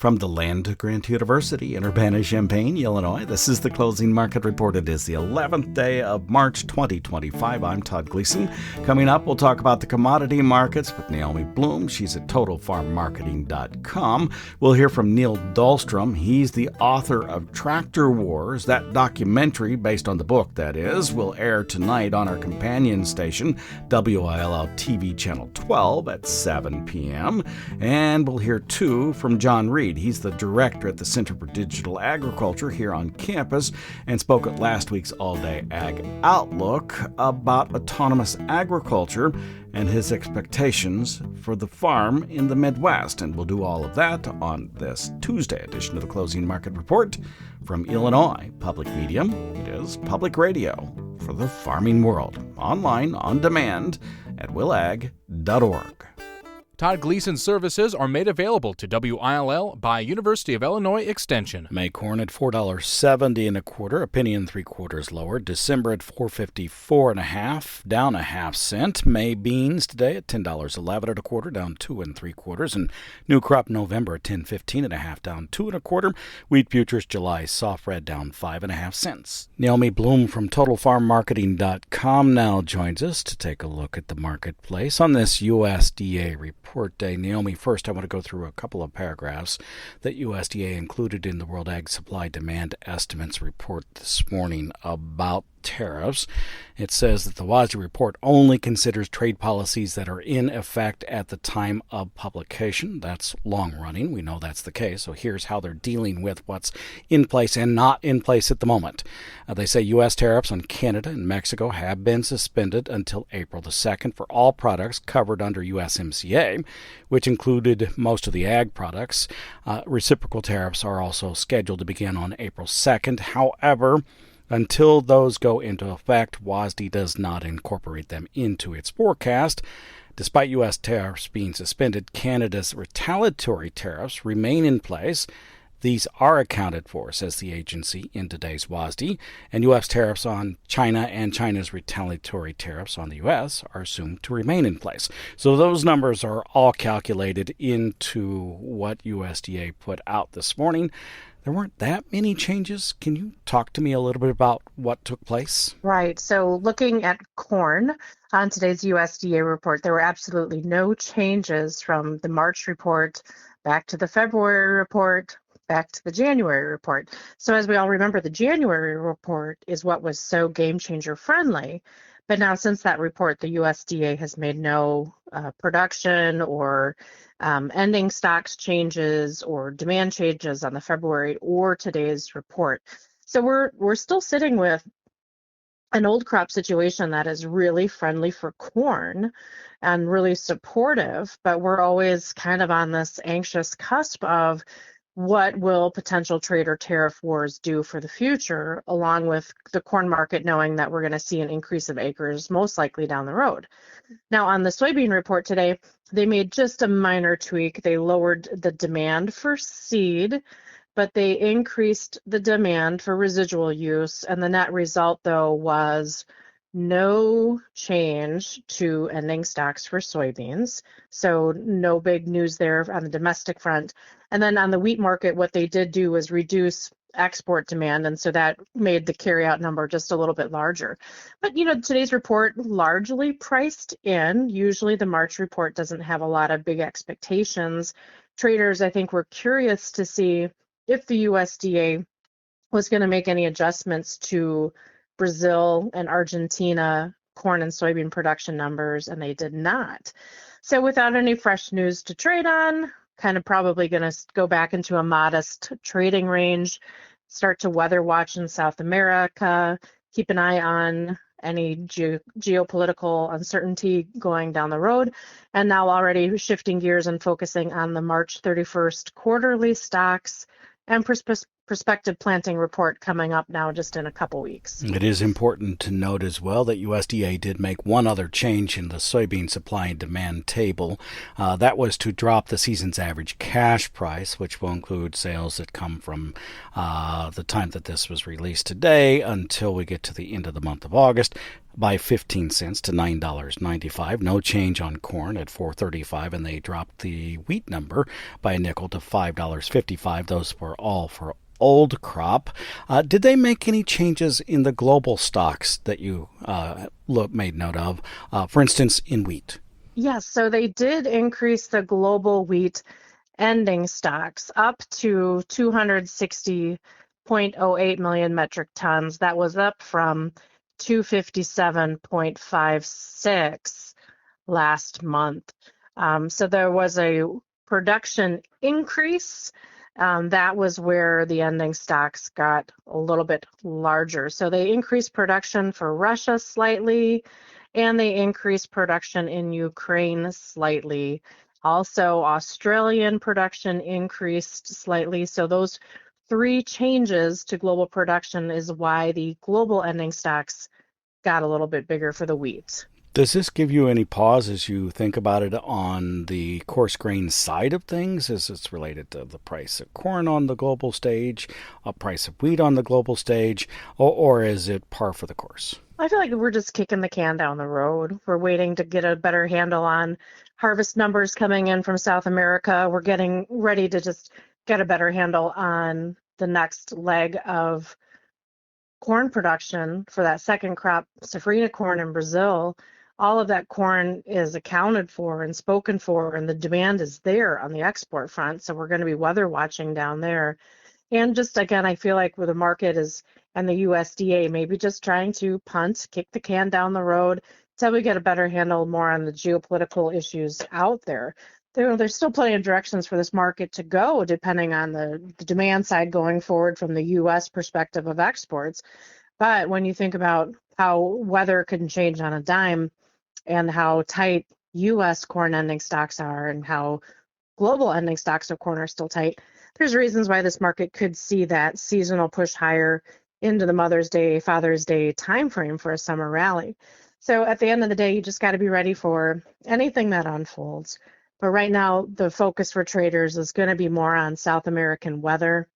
From the land of Grant University in Urbana-Champaign, Illinois, this is the Closing Market Report. It is the 11th day of March 2025. I'm Todd Gleason. Coming up, we'll talk about the commodity markets with Naomi Blohm. She's at TotalFarmMarketing.com. We'll hear from Neil Dahlstrom. He's the author of Tractor Wars. That documentary, based on the book, that is, will air tonight on our companion station, WILL TV Channel 12 at 7 p.m. And we'll hear, too, from John Reid. He's the director at the Center for Digital Agriculture here on campus and spoke at last week's All-Day Ag Outlook about autonomous agriculture and his expectations for the farm in the Midwest. And we'll do all of that on this Tuesday edition of the Closing Market Report from Illinois Public Media. It is public radio for the farming world. Online, on demand at willag.org. Todd Gleason services are made available to WILL by University of Illinois Extension. May corn at $4.70 and a quarter, a penny and 3/4 lower. December at $4.54 and a half, down a half cent. May beans today at $10.11 and a quarter, down 2 3/4. And new crop November at $10.15 and a half, down 2 1/4. Wheat futures July soft red down 5 1/2 cents. Naomi Blohm from TotalFarmMarketing.com now joins us to take a look at the marketplace on this USDA report day. Naomi, first I want to go through a couple of paragraphs that USDA included in the World Ag Supply Demand Estimates report this morning about tariffs. It says that the WASDE report only considers trade policies that are in effect at the time of publication. That's long running. We know that's the case. So here's how they're dealing with what's in place and not in place at the moment. They say U.S. tariffs on Canada and Mexico have been suspended until April the 2nd for all products covered under USMCA, which included most of the ag products. Reciprocal tariffs are also scheduled to begin on April 2nd. However, until those go into effect, WASDE does not incorporate them into its forecast. Despite U.S. tariffs being suspended, Canada's retaliatory tariffs remain in place. These are accounted for, says the agency in today's WASDE, and U.S. tariffs on China and China's retaliatory tariffs on the U.S. are assumed to remain in place. So those numbers are all calculated into what USDA put out this morning. There weren't that many changes. Can you talk to me a little bit about what took place? Right. So looking at corn on today's USDA report, there were absolutely no changes from the March report back to the February report, back to the January report. So as we all remember, the January report is what was so game changer friendly. But now since that report, the USDA has made no production or ending stocks changes or demand changes on the February or today's report. So we're still sitting with an old crop situation that is really friendly for corn and really supportive, but we're always kind of on this anxious cusp of what will potential trade or tariff wars do for the future, along with the corn market knowing that we're going to see an increase of acres most likely down the road. Now, on the soybean report today, they made just a minor tweak. They lowered the demand for seed, but they increased the demand for residual use. And the net result, though, was no change to ending stocks for soybeans. So no big news there on the domestic front. And then on the wheat market, what they did do was reduce export demand. And so that made the carryout number just a little bit larger. But, today's report largely priced in. Usually the March report doesn't have a lot of big expectations. Traders, I think, were curious to see if the USDA was going to make any adjustments to Brazil and Argentina corn and soybean production numbers, and they did not. So without any fresh news to trade on, kind of probably going to go back into a modest trading range, start to weather watch in South America, keep an eye on any geopolitical uncertainty going down the road, and now already shifting gears and focusing on the March 31st quarterly stocks and prospective planting report coming up now just in a couple weeks. It is important to note as well that USDA did make one other change in the soybean supply and demand table. That was to drop the season's average cash price, which will include sales that come from the time that this was released today until we get to the end of the month of August. by 15 cents to $9.95. No change on corn at $4.35, and they dropped the wheat number by a nickel to $5.55. Those were all for old crop. Did they make any changes in the global stocks that you made note of, for instance, in wheat? Yes, so they did increase the global wheat ending stocks up to 260.08 million metric tons. That was up from 257.56 last month. So there was a production increase. That was where the ending stocks got a little bit larger. So they increased production for Russia slightly, and they increased production in Ukraine slightly. Also, Australian production increased slightly. So those three changes to global production is why the global ending stocks got a little bit bigger for the wheat. Does this give you any pause as you think about it on the coarse grain side of things? Is it's related to the price of corn on the global stage, a price of wheat on the global stage, or is it par for the course? I feel like we're just kicking the can down the road. We're waiting to get a better handle on harvest numbers coming in from South America. We're getting ready to just get a better handle on the next leg of corn production for that second crop, safrinha corn in Brazil. All of that corn is accounted for and spoken for, and the demand is there on the export front. So we're going to be weather watching down there. And just again, I feel like with the market is and the USDA maybe just trying to punt, kick the can down the road until we get a better handle more on the geopolitical issues out there. There's still plenty of directions for this market to go, depending on the demand side going forward from the U.S. perspective of exports. But when you think about how weather can change on a dime and how tight U.S. corn ending stocks are and how global ending stocks of corn are still tight, there's reasons why this market could see that seasonal push higher into the Mother's Day, Father's Day timeframe for a summer rally. So at the end of the day, you just got to be ready for anything that unfolds. But right now, the focus for traders is going to be more on South American weather,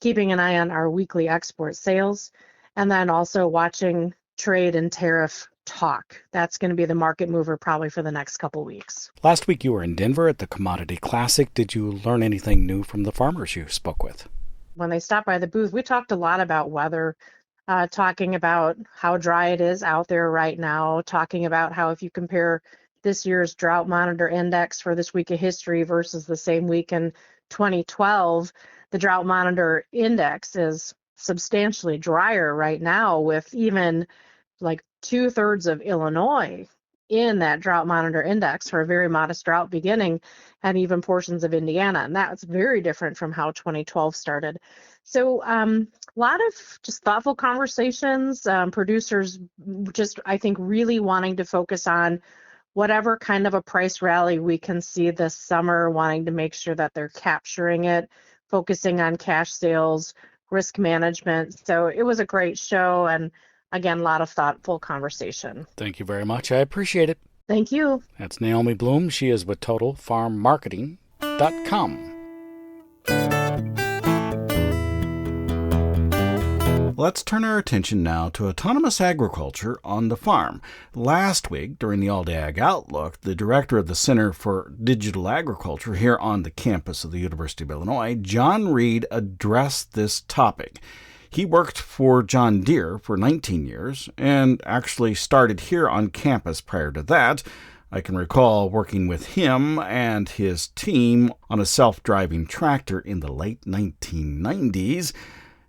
keeping an eye on our weekly export sales, and then also watching trade and tariff talk. That's going to be the market mover probably for the next couple weeks. Last week you were in Denver at the Commodity Classic. Did you learn anything new from the farmers you spoke with? When they stopped by the booth, we talked a lot about weather, talking about how dry it is out there right now, talking about how if you compare this year's drought monitor index for this week of history versus the same week in 2012, the drought monitor index is substantially drier right now, with even like 2/3 of Illinois in that drought monitor index for a very modest drought beginning, and even portions of Indiana. And that's very different from how 2012 started. So a lot of just thoughtful conversations, producers just, I think, really wanting to focus on whatever kind of a price rally we can see this summer, wanting to make sure that they're capturing it, focusing on cash sales, risk management. So it was a great show, and again, a lot of thoughtful conversation. Thank you very much. I appreciate it. Thank you. That's Naomi Blohm. She is with TotalFarmMarketing.com. Let's turn our attention now to autonomous agriculture on the farm. Last week, during the All-Day Ag Outlook, the director of the Center for Digital Agriculture here on the campus of the University of Illinois, John Reid, addressed this topic. He worked for John Deere for 19 years and actually started here on campus prior to that. I can recall working with him and his team on a self-driving tractor in the late 1990s.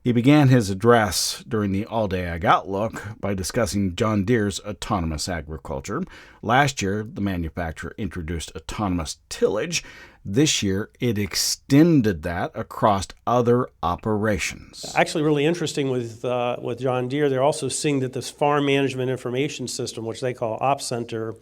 He began his address during the All-Day Ag Outlook by discussing John Deere's autonomous agriculture. Last year, the manufacturer introduced autonomous tillage. This year, it extended that across other operations. Actually, really interesting with John Deere, they're also seeing that this farm management information system, which they call Ops Center,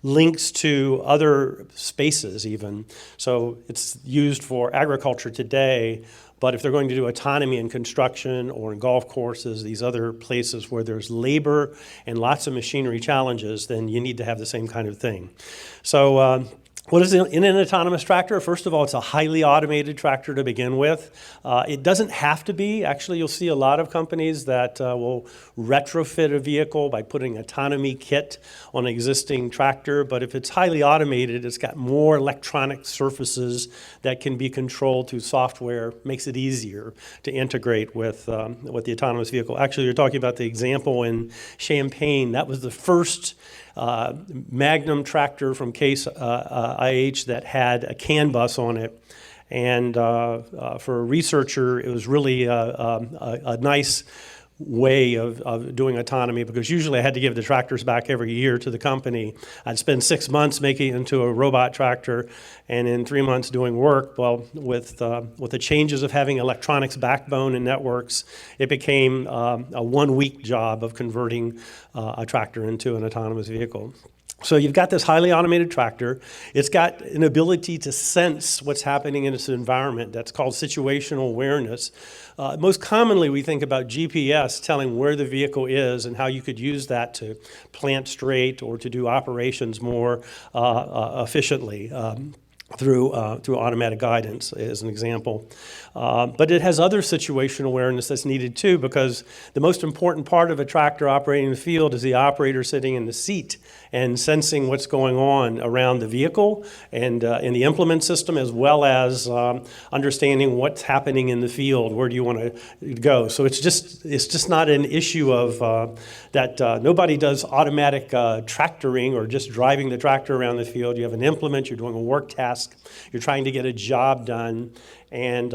links to other spaces even. So it's used for agriculture today, but if they're going to do autonomy in construction or in golf courses, these other places where there's labor and lots of machinery challenges, then you need to have the same kind of thing. So What is in an autonomous tractor? First of all, it's a highly automated tractor to begin with. It doesn't have to be. Actually, you'll see a lot of companies that will retrofit a vehicle by putting autonomy kit on an existing tractor. But if it's highly automated, it's got more electronic surfaces that can be controlled through software. Makes it easier to integrate with the autonomous vehicle. Actually, you're talking about the example in Champaign. That was the first Magnum tractor from Case IH that had a CAN bus on it. And for a researcher, it was really a nice way of doing autonomy, because usually I had to give the tractors back every year to the company. I'd spend 6 months making it into a robot tractor, and in 3 months doing work. Well, with the changes of having electronics backbone and networks, it became a 1 week job of converting a tractor into an autonomous vehicle. So you've got this highly automated tractor. It's got an ability to sense what's happening in its environment. That's called situational awareness. Most commonly, we think about GPS telling where the vehicle is and how you could use that to plant straight or to do operations more efficiently. Through automatic guidance, as an example. But it has other situational awareness that's needed too, because the most important part of a tractor operating in the field is the operator sitting in the seat and sensing what's going on around the vehicle and in the implement system, as well as understanding what's happening in the field. Where do you want to go? So it's just not an issue of that nobody does automatic tractoring or just driving the tractor around the field. You have an implement, you're doing a work task, you're trying to get a job done, and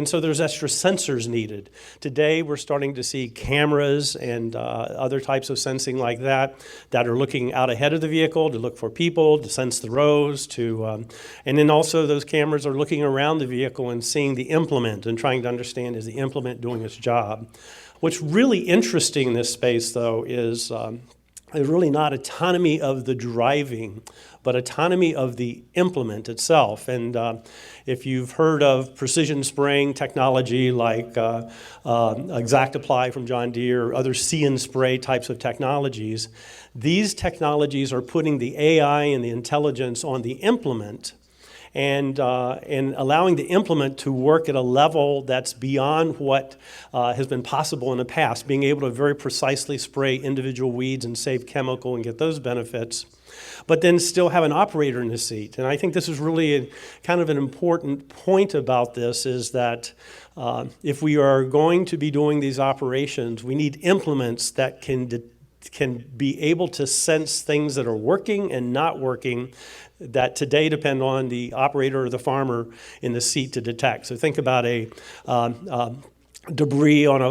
so there's extra sensors needed. Today, we're starting to see cameras and other types of sensing like that are looking out ahead of the vehicle to look for people, to sense the rows, and then also those cameras are looking around the vehicle and seeing the implement and trying to understand, is the implement doing its job? What's really interesting in this space, though, is really not autonomy of the driving, but autonomy of the implement itself. And if you've heard of precision spraying technology like Exact Apply from John Deere, or other see and spray types of technologies, these technologies are putting the AI and the intelligence on the implement and allowing the implement to work at a level that's beyond what has been possible in the past, being able to very precisely spray individual weeds and save chemical and get those benefits, but then still have an operator in the seat. And I think this is really kind of an important point about this, is that if we are going to be doing these operations, we need implements that can be able to sense things that are working and not working, that today depend on the operator or the farmer in the seat to detect. So think about a debris on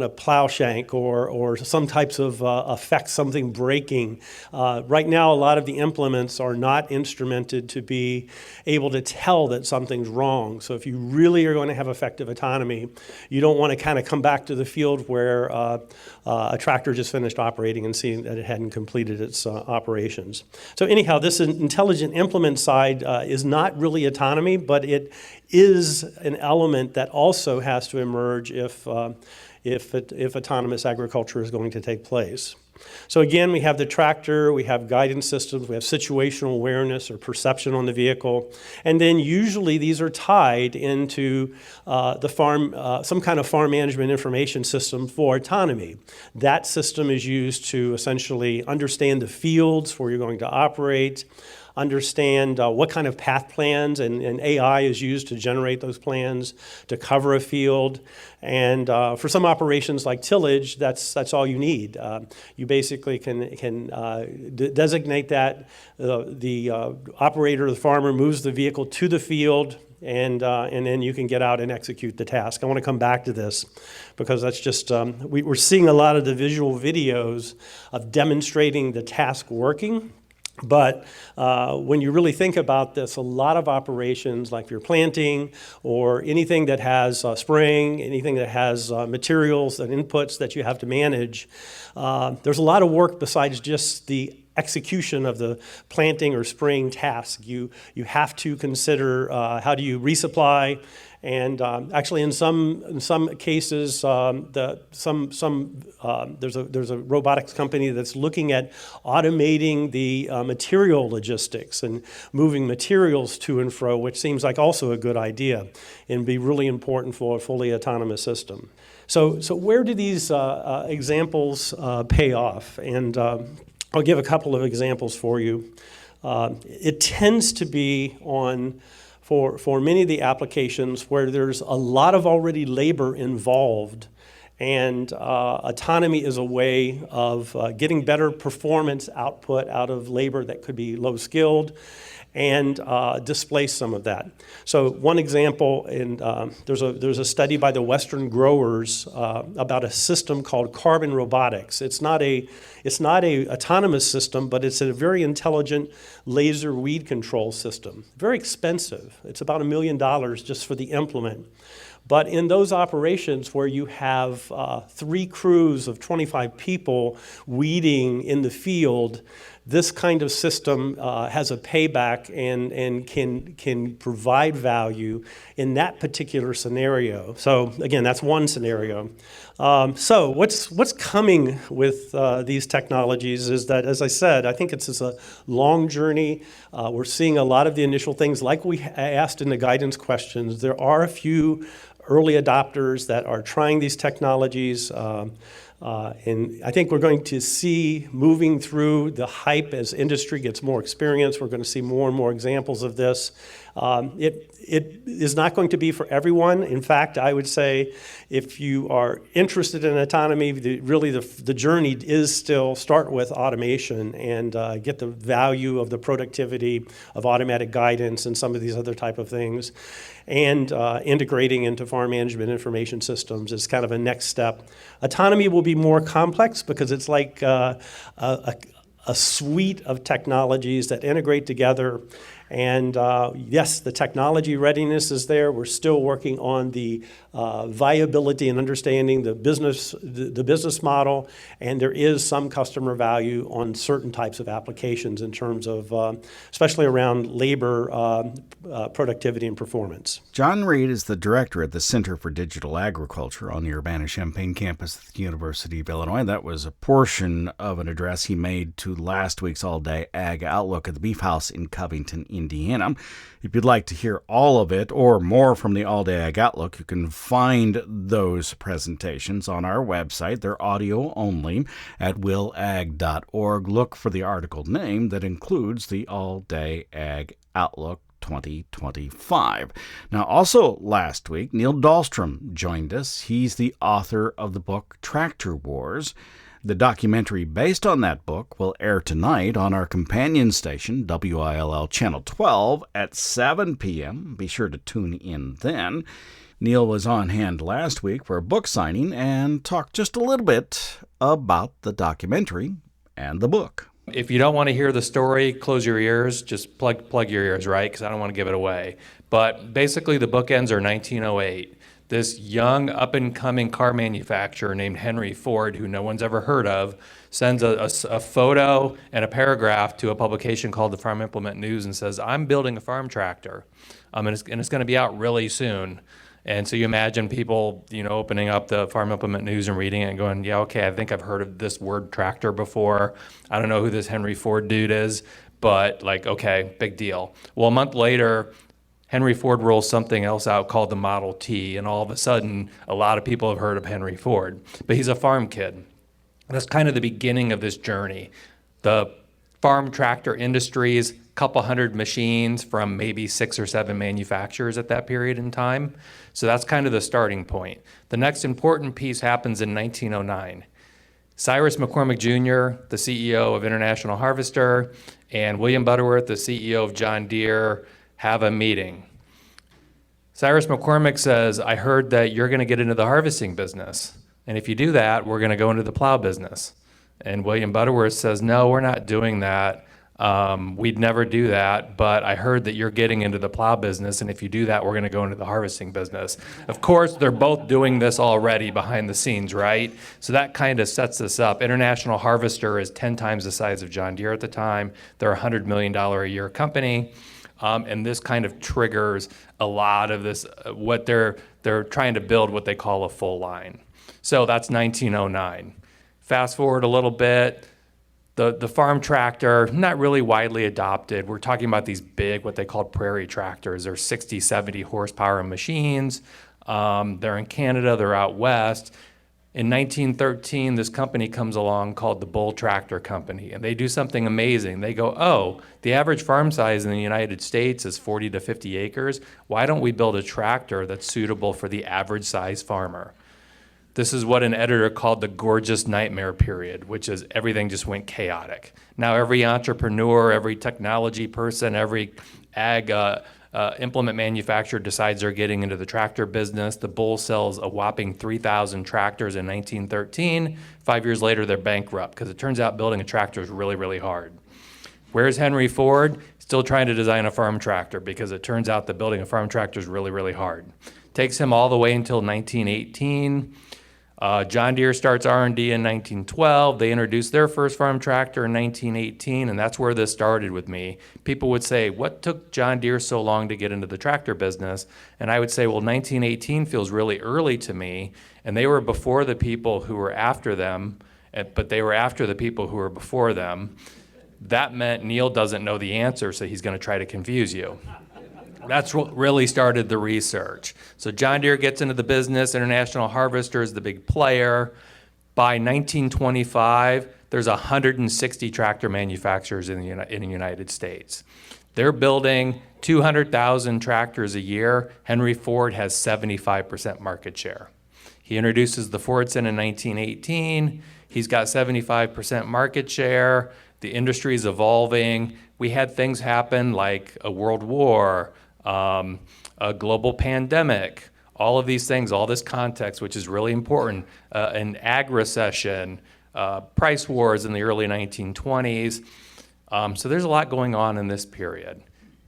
a plow shank, or some types of effects, something breaking. Right now, a lot of the implements are not instrumented to be able to tell that something's wrong. So if you really are going to have effective autonomy, you don't want to kind of come back to the field where a tractor just finished operating and seeing that it hadn't completed its operations. So anyhow, this intelligent implement side is not really autonomy, but it is an element that also has to emerge if autonomous agriculture is going to take place. So again, we have the tractor, we have guidance systems, we have situational awareness or perception on the vehicle, and then usually these are tied into the farm, some kind of farm management information system for autonomy. That system is used to essentially understand the fields where you're going to operate, understand what kind of path plans, and AI is used to generate those plans to cover a field. And for some operations like tillage, that's all you need. You basically can designate that. The operator, the farmer, moves the vehicle to the field, and then you can get out and execute the task. I want to come back to this because that's just, we're seeing a lot of the visual videos of demonstrating the task working. But when you really think about this, a lot of operations, like if you're planting or anything that has spraying, anything that has materials and inputs that you have to manage, there's a lot of work besides just the execution of the planting or spraying task. You have to consider how do you resupply, and actually in some cases, there's a robotics company that's looking at automating the material logistics and moving materials to and fro, which seems like also a good idea and be really important for a fully autonomous system. So where do these examples pay off? And I'll give a couple of examples for you. It tends to be for many of the applications where there's a lot of already labor involved, and autonomy is a way of getting better performance output out of labor that could be low skilled, and displace some of that. So one example, there's a study by the Western growers about a system called carbon robotics. It's not a autonomous system, but it's a very intelligent laser weed control system. Very expensive. It's about $1 million just for the implement. But in those operations where you have 3 crews of 25 people weeding in the field, this kind of system has a payback and can provide value in that particular scenario. So again, that's one scenario. So what's coming with these technologies is that, as I said, I think it's a long journey. We're seeing a lot of the initial things, like we asked in the guidance questions. There are a few early adopters that are trying these technologies. And I think we're going to see, moving through the hype as industry gets more experience, we're going to see more and more examples of this. It is not going to be for everyone. In fact, I would say if you are interested in autonomy, the journey is still start with automation and get the value of the productivity of automatic guidance and some of these other type of things. And integrating into farm management information systems is kind of a next step. Autonomy will be more complex because it's like a suite of technologies that integrate together. And yes, the technology readiness is there. We're still working on the viability and understanding the business model, and there is some customer value on certain types of applications in terms of, especially around labor productivity and performance. John Reid is the director at the Center for Digital Agriculture on the Urbana-Champaign campus at the University of Illinois. That was a portion of an address he made to last week's all-day Ag Outlook at the Beef House in Covington, Indiana. If you'd like to hear all of it or more from the All Day Ag Outlook, you can find those presentations on our website. They're audio only at willag.org. Look for the article name that includes the All Day Ag Outlook 2025. Now, also last week, Neil Dahlstrom joined us. He's the author of the book Tractor Wars. The documentary based on that book will air tonight on our companion station, WILL Channel 12, at 7 p.m. Be sure to tune in then. Neil was on hand last week for a book signing and talked just a little bit about the documentary and the book. If you don't want to hear the story, close your ears. Just plug your ears, right? Because I don't want to give it away. But basically, the bookends are 1908. This young, up-and-coming car manufacturer named Henry Ford, who no one's ever heard of, sends a photo and a paragraph to a publication called the Farm Implement News and says, I'm building a farm tractor, and it's going to be out really soon. And so you imagine people, opening up the Farm Implement News and reading it and going, yeah, okay, I think I've heard of this word tractor before. I don't know who this Henry Ford dude is, but okay, big deal. Well, a month later, Henry Ford rolls something else out called the Model T, and all of a sudden, a lot of people have heard of Henry Ford. But he's a farm kid. And that's kind of the beginning of this journey. The farm tractor industries, couple hundred machines from maybe 6 or 7 manufacturers at that period in time. So that's kind of the starting point. The next important piece happens in 1909. Cyrus McCormick Jr., the CEO of International Harvester, and William Butterworth, the CEO of John Deere, have a meeting. Cyrus McCormick says, I heard that you're going to get into the harvesting business. And if you do that, we're going to go into the plow business. And William Butterworth says, no, we're not doing that. We'd never do that, but I heard that you're getting into the plow business, and if you do that, we're going to go into the harvesting business. Of course, they're both doing this already behind the scenes, right? So that kind of sets this up. International Harvester is 10 times the size of John Deere at the time. They're a $100 million a year company, and this kind of triggers a lot of this, what they're trying to build what they call a full line. So that's 1909. Fast forward a little bit. The farm tractor, not really widely adopted. We're talking about these big, what they call prairie tractors. They're 60, 70 horsepower machines. They're in Canada, they're out west. In 1913, this company comes along called the Bull Tractor Company, and they do something amazing. They go, oh, the average farm size in the United States is 40 to 50 acres. Why don't we build a tractor that's suitable for the average size farmer? This is what an editor called the gorgeous nightmare period, which is everything just went chaotic. Now every entrepreneur, every technology person, every ag implement manufacturer decides they're getting into the tractor business. The Bull sells a whopping 3,000 tractors in 1913. 5 years later, they're bankrupt because it turns out building a tractor is really, really hard. Where's Henry Ford? Still trying to design a farm tractor because it turns out that building a farm tractor is really, really hard. Takes him all the way until 1918. John Deere starts R&D in 1912. They introduced their first farm tractor in 1918, and that's where this started with me. People would say, what took John Deere so long to get into the tractor business? And I would say, well, 1918 feels really early to me, and they were before the people who were after them, but they were after the people who were before them. That meant Neil doesn't know the answer, so he's going to try to confuse you. That's what really started the research. So John Deere gets into the business. International Harvester is the big player. By 1925, there's 160 tractor manufacturers in the United States. They're building 200,000 tractors a year. Henry Ford has 75% market share. He introduces the Fordson in 1918. He's got 75% market share. The industry is evolving. We had things happen like a world war, a global pandemic, all of these things, all this context, which is really important, an ag recession, price wars in the early 1920s. So there's a lot going on in this period.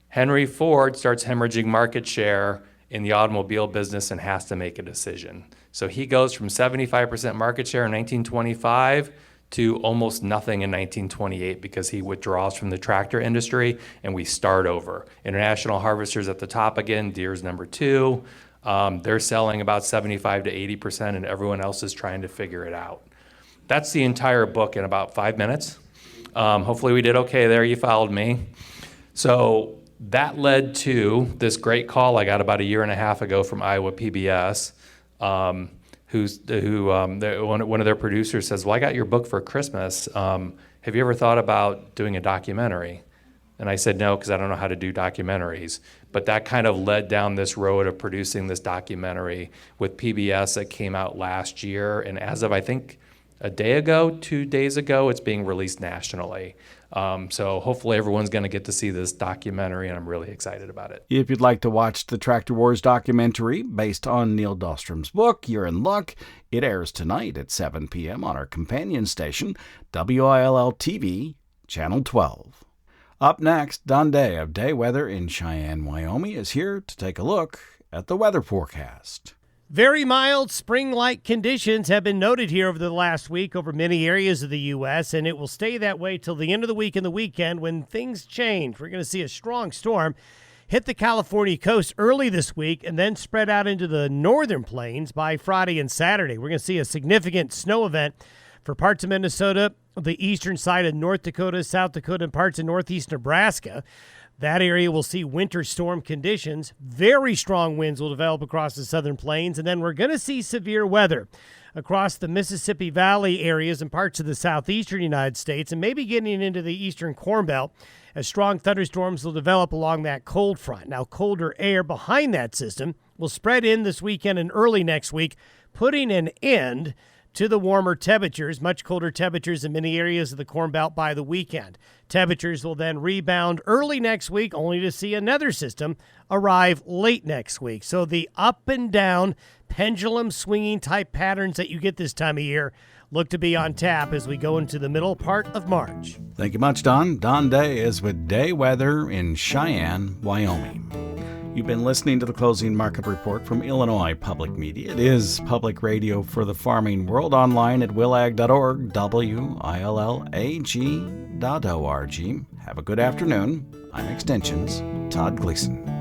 Henry Ford starts hemorrhaging market share in the automobile business and has to make a decision. So he goes from 75% market share in 1925 to almost nothing in 1928 because he withdraws from the tractor industry and we start over. International Harvester's at the top again, Deere's number 2. They're selling about 75 to 80% and everyone else is trying to figure it out. That's the entire book in about 5 minutes. Hopefully we did okay there, you followed me. So that led to this great call I got about a year and a half ago from Iowa PBS. One of their producers says, well, I got your book for Christmas. Have you ever thought about doing a documentary? And I said, no, because I don't know how to do documentaries. But that kind of led down this road of producing this documentary with PBS that came out last year. And as of, I think, a day ago, 2 days ago, it's being released nationally. So hopefully everyone's going to get to see this documentary, and I'm really excited about it. If you'd like to watch the Tractor Wars documentary based on Neil Dahlstrom's book, you're in luck. It airs tonight at 7 p.m. on our companion station, WILL-TV, Channel 12. Up next, Don Day of Day Weather in Cheyenne, Wyoming, is here to take a look at the weather forecast. Very mild spring-like conditions have been noted here over the last week over many areas of the U.S., and it will stay that way till the end of the week and the weekend when things change. We're going to see a strong storm hit the California coast early this week and then spread out into the northern plains by Friday and Saturday. We're going to see a significant snow event for parts of Minnesota, the eastern side of North Dakota, South Dakota, and parts of northeast Nebraska. That area will see winter storm conditions. Very strong winds will develop across the southern plains, and then we're going to see severe weather across the Mississippi Valley areas and parts of the southeastern United States, and maybe getting into the eastern Corn Belt as strong thunderstorms will develop along that cold front. Now, colder air behind that system will spread in this weekend and early next week, putting an end to the warmer temperatures, much colder temperatures in many areas of the Corn Belt by the weekend. Temperatures will then rebound early next week, only to see another system arrive late next week. So the up and down, pendulum swinging type patterns that you get this time of year look to be on tap as we go into the middle part of March. Thank you much, Don. Don Day is with Day Weather in Cheyenne, Wyoming. You've been listening to the Closing Market Report from Illinois Public Media. It is public radio for the farming world, online at willag.org, WILLAG.org. Have a good afternoon. I'm Extension's Todd Gleason.